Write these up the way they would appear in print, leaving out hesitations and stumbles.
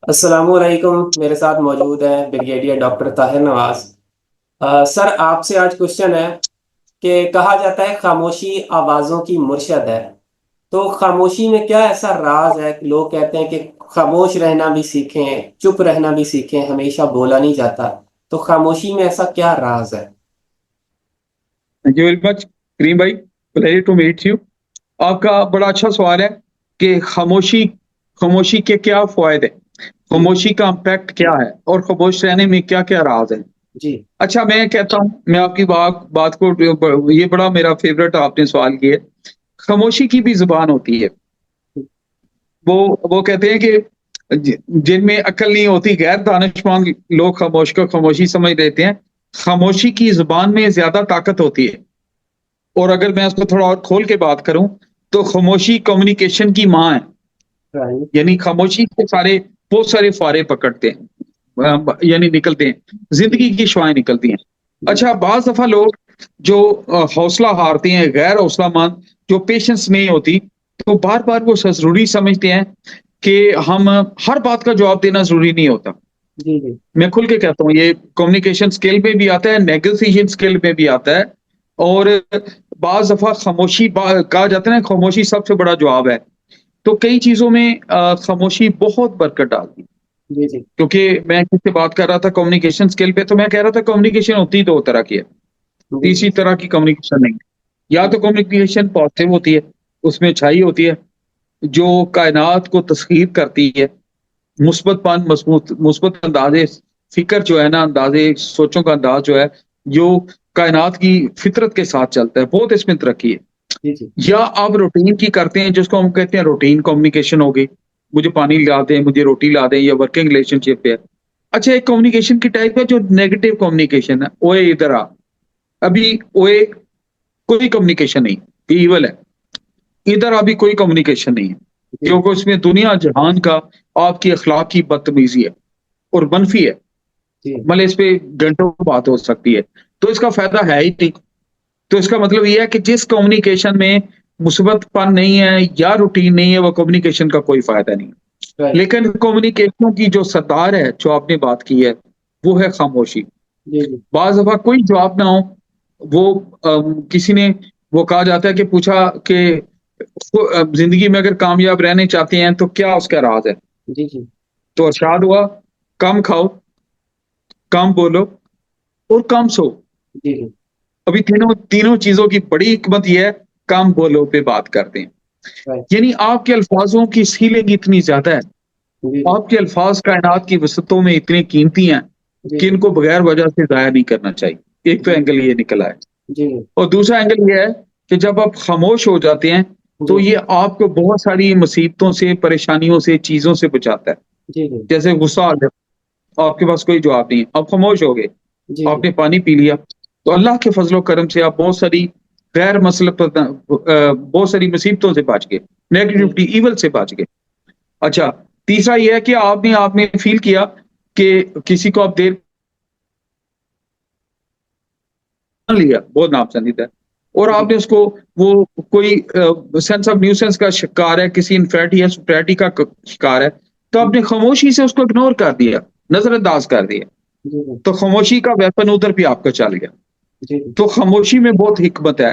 अस्सलामुअलैकुम। मेरे साथ मौजूद है brigadier doctor Tahir Nawaz. Sir, आपसे आज क्वेश्चन है कि कहा जाता है खामोशी आवाज़ों की मुर्शद है। तो खामोशी में क्या ऐसा राज है कि लोग कहते हैं कि खामोश रहना भी सीखें, चुप रहना भी सीखें, हमेशा बोला नहीं जाता। तो खामोशी में ऐसा क्या राज है? Thank you very much Karim भाई। Pleasure to meet you. आपका बड़ा अच्छा सवाल है कि खामोशी खामोशी के क्या फायदे हैं, जी। खामोशी का इम्पैक्ट क्या है और खामोश रहने में क्या क्या राज है। जी। अच्छा, मैं कहता हूँ, मैं आपकी बात बात को, ये बड़ा मेरा फेवरेट आपने सवाल किया है। खामोशी की भी जुबान होती है। वो वो कहते हैं कि जिनमें अक्ल नहीं होती, गैर दानिशमंद लोग खामोश को खामोशी समझ लेते हैं। खामोशी की जुबान में ज्यादा ताकत होती है। और अगर मैं उसको थोड़ा और खोल के बात करूं, तो खामोशी कम्युनिकेशन की माँ है। राइट। यानी खामोशी के सारे बहुत सारे फारे पकड़ते हैं, यानी निकलते हैं, जी। जिंदगी की शुआएं निकलती हैं। जी। अच्छा, बाज दफा लोग जो हौसला हारते हैं, गैर हौसलामंद, जो पेशेंस नहीं होती, तो बार बार वो जरूरी समझते हैं कि हम हर बात का जवाब देना जरूरी नहीं होता। जी। जी। मैं खुल के कहता हूँ, ये कम्युनिकेशन स्किल में भी आता है, नेगोशिएशन स्किल में भी आता है। और बाज दफा कहा जाता है ना, खामोशी सबसे बड़ा जवाब है। तो कई चीजों में खामोशी बहुत बरकत डालती है। जी। जी। क्योंकि मैं किससे बात कर रहा था कम्युनिकेशन स्किल पे, तो मैं कह रहा था कम्युनिकेशन होती दो तरह की है। जी। तीसरी तरह की कम्युनिकेशन नहीं। या तो कम्युनिकेशन पॉजिटिव होती है, उसमें अच्छाई होती है, जो कायनात को तस्खीर करती है, मुस्बतपन, मजबूत मुस्बत अंदाज़े फ़िक्र जो है ना, अंदाज़े सोचों का अंदाज़ जो है, जो कायनात की फ़ितरत के साथ चलता है, बहुत इसमें तरक्की है। जी। जी। या आप रूटीन की करते हैं, जिसको हम कहते हैं रूटीन कम्युनिकेशन हो गई, मुझे पानी ला दें, मुझे रोटी ला दें, या वर्किंग रिलेशनशिप है। अच्छा, एक कम्युनिकेशन की टाइप है जो नेगेटिव कम्युनिकेशन है, ओए इधर आ। अभी ओए कोई कम्युनिकेशन नहीं, ये ईवल है। इधर अभी कोई कम्युनिकेशन नहीं है, जी। क्योंकि उसमें दुनिया जहान का आपकी अखलाक की बदतमीजी है और मनफी है। जी। मतलब इस पे घंटों बात हो सकती है, तो इसका फायदा है ही नहीं। तो इसका मतलब ये है कि जिस कम्युनिकेशन में मुसीबतपन नहीं है या रूटीन नहीं है, वो कम्युनिकेशन का कोई फायदा नहीं है। राइट। लेकिन कम्युनिकेशन की जो सरदार है, जो आपने बात की है, वो है खामोशी। जी। जी। बाज दफा कोई जवाब ना हो, वो किसी ने, वो कहा जाता है कि पूछा कि जिंदगी में अगर कामयाब रहने चाहते हैं तो क्या उसका राज है। जी। जी। तो अरशाद हुआ, कम खाओ, कम बोलो और कम सो। जी। जी। अभी तीनों तीनों चीजों की बड़ी हिकमत यह है, कम बोलो पे बात करते हैं। राइट। यानी आपके अल्फाजों की सीलिंग इतनी ज्यादा है, जी। जी। आपके अल्फाज कायनात की वसतों में इतने कीमती हैं जी। कि जी। इनको बगैर वजह से जाया नहीं करना चाहिए। एक तो जी। एंगल ये निकला है। जी। और दूसरा एंगल ये है कि जब आप खामोश हो जाते हैं, तो जी। ये आपको बहुत सारी मुसीबतों से, परेशानियों से, चीजों से बचाता है। जी। जी। जैसे गुस्सा आ गया, आपके पास कोई जवाब नहीं है, आप खामोश हो गए, जी। जी। आपने पानी पी लिया, तो अल्लाह के फजलो करम से आप बहुत सारी बहुत सारी मुसीबतों से बच गए, जी। नेगेटिविटी, ईवल से बच गए। अच्छा, तीसरा ये है कि आपने आपने फील किया कि किसी को आप देर लिया, बहुत नापसंदीदा है, और जी। आपने उसको, वो कोई सेंस ऑफ न्यूसेंस का शिकार है, किसी इन्फेरिटी या सुपरियॉरिटी का शिकार है, तो जी। आपने खामोशी से उसको इग्नोर कर दिया, नजरअंदाज कर दिया। जी। तो खामोशी का वेपन उधर भी आपका चल गया। जी। तो खामोशी में बहुत हिकमत है।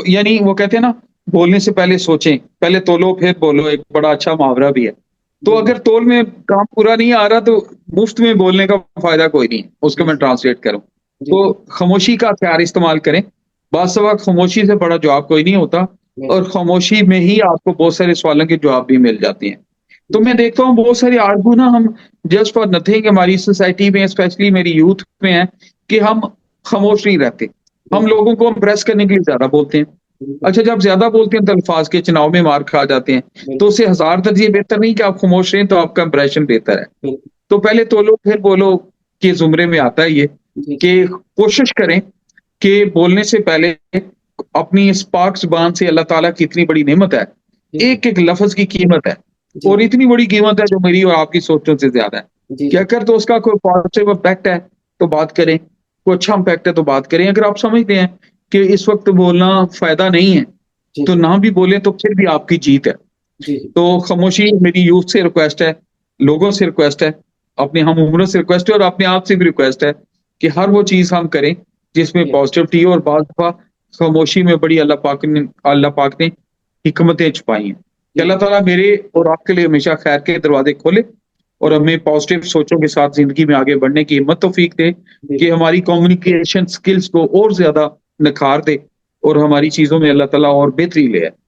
यानी वो कहते हैं ना, बोलने से पहले सोचें, पहले तोलो फिर बोलो, एक बड़ा अच्छा मुहावरा भी है। तो जी। अगर तोल में काम पूरा नहीं आ रहा, तो मुफ्त में बोलने का फायदा कोई नहीं है, उसको जी। मैं ट्रांसलेट करूं। जी। तो खामोशी का हथियार इस्तेमाल करें। बादशाह, खामोशी से बड़ा जवाब कोई नहीं होता, जी। और खामोशी में ही आपको बहुत सारे सवालों के जवाब भी मिल जाते हैं। तो मैं जी। देखता हूँ बहुत सारे आर्गू ना, हम जस्ट फॉर नथिंग, हमारी सोसाइटी में, स्पेशली मेरी यूथ में है, कि हम खामोश नहीं रहते। हम बिल्कुल। लोगों को इम्प्रेस करने के लिए ज्यादा बोलते हैं। बिल्कुल। अच्छा, जब ज्यादा बोलते हैं तो अल्फाज के चुनाव में मार खा जाते हैं। तो बिल्कुल। उससे हजार दर्जे बेहतर नहीं कि आप खामोश रहें, तो आपका इंप्रेशन बेहतर है। बिल्कुल। तो पहले तोलो फिर बोलो के जुमरे में आता है ये, जी। जी। कि कोशिश करें कि बोलने से पहले अपनी इस पाक ज़ुबान से, अल्लाह ताला की इतनी बड़ी नेमत है, जी। जी। एक-एक लफ्ज़ की कीमत है, जी। और इतनी बड़ी कीमत है जो मेरी और आपकी सोचों से ज़्यादा है, जी। कि जी। अगर तो उसका कोई पॉज़िटिव इम्पैक्ट है, तो बात करें, कोई अच्छा इम्पैक्ट है तो बात करें। अगर आप समझते हैं कि इस वक़्त बोलना फ़ायदा नहीं है, जी। तो जी। ना भी बोलें, तो फिर भी आपकी जीत है। जी। जी। तो खामोशी मेरी यूथ से रिक्वेस्ट है लोगों से रिक्वेस्ट है, अपने हम उम्रों से रिक्वेस्ट है और अपने आप से भी रिक्वेस्ट है कि हर वो चीज़ हम करें जिसमें जी, पॉज़िटिविटी हो और बाज़ दफ़ा खामोशी में बड़ी अल्लाह पाक ने हिकमतें छुपाई हैं। कि जी, अल्लाह ताला मेरे और आपके लिए हमेशा खैर के दरवाज़े खोले और जी, हमें पॉज़िटिव सोचों के साथ ज़िंदगी में आगे बढ़ने की हिम्मत तौफ़ीक दे जी, कि हमारी कम्युनिकेशन स्किल्स को और ज़्यादा निखार दे और हमारी चीज़ों में अल्लाह ताला और बेहतरी ले आए।